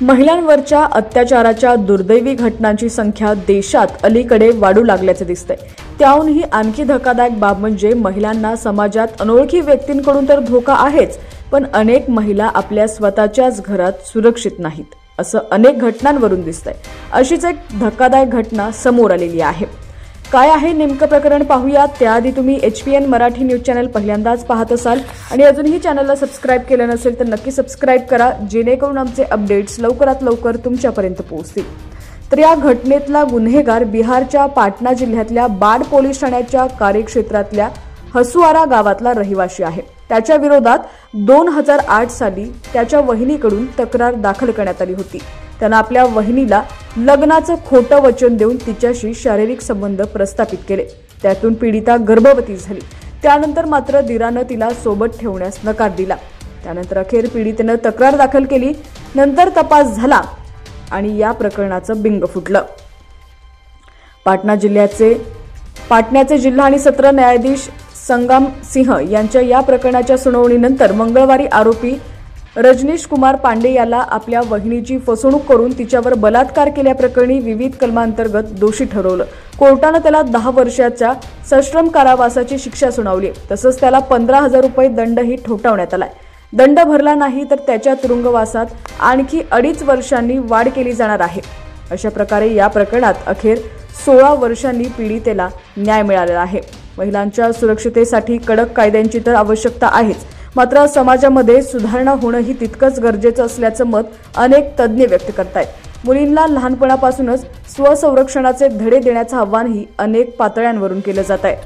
महिलांवरच्या अत्याचाराच्या दुर्दैवी घटनांची संख्या देशात अलीकडे वाढू लागल्याचे दिसतंय। त्याहूनही आणखी धक्कादायक बाब म्हणजे महिलांना समाजात अनोळखी व्यक्तींकडून तर धोका आहेच, पण अनेक महिला आपल्या स्वतःच्याच घरात सुरक्षित नाहीत, असं अनेक घटनांवरून दिसतंय। अशीच एक धक्कादायक घटना समोर आलेली आहे। काय आहे नेमकं प्रकरण पाहूया। त्याआधी तुम्ही HPN मराठी न्यूज चॅनल पहिल्यांदाच पाहत असाल आणि अजूनही चॅनलला सबस्क्राइब केलं नसेल तर नक्की सबस्क्राइब करा, जेणेकरून आमचे अपडेट्स लवकरात लवकर तुमच्यापर्यंत पोहोचतील। तर या घटनेतला गुन्हेगार बिहारच्या पाटणा जिल्ह्यातल्या बाड पोलीस ठाण्याच्या कार्यक्षेत्रातल्या हसुआरा गावातला रहिवासी आहे। त्याच्या विरोधात 2008 साली त्याच्या वहिनीकडून तक्रार दाखल करण्यात आली होती। त्यानं आपल्या वहिनीला लग्नाचं खोटं वचन देऊन तिच्याशी शारीरिक संबंध प्रस्थापित केले। त्यातून पीडिता गर्भवती झाली। त्यानंतर मात्र दिरानं तिला सोबत ठेवण्यास नकार दिला। त्यानंतर अखेर पीडितेनं तक्रार दाखल केली। नंतर तपास झाला आणि या प्रकरणाचं बिंग फुटलं। पाटण्याचे जिल्हा आणि सत्र न्यायाधीश संगम सिंह यांच्या या प्रकरणाच्या सुनावणीनंतर मंगळवारी आरोपी रजनीश कुमार पांडे याला आपल्या वहिनीची फसवणूक करून तिच्यावर बलात्कार केल्याप्रकरणी विविध कलमांतर्गत दोषी ठरवलं। कोर्टानं त्याला 10 वर्षाच्या सश्रम कारावासाची शिक्षा सुनावली। तसंच त्याला 15,000 रुपये दंडही ठोठावण्यात आलाय। दंड भरला नाही तर त्याच्या तुरुंगवासात आणखी 2.5 वर्षांनी वाढ केली जाणार आहे। अशा प्रकारे या प्रकरणात अखेर 16 वर्षांनी पीडितेला न्याय मिळालेला आहे। महिलांच्या सुरक्षिततेसाठी कडक कायद्यांची तर आवश्यकता आहेच, मात्र समाजामध्ये सुधारणा होणंही तितकंच गरजेचं असल्याचं मत अनेक तज्ज्ञ व्यक्त करतायत। मुलींना लहानपणापासूनच स्वसंरक्षणाचे धडे देण्याचं आव्हानही अनेक पातळ्यांवरून केलं जात आहे।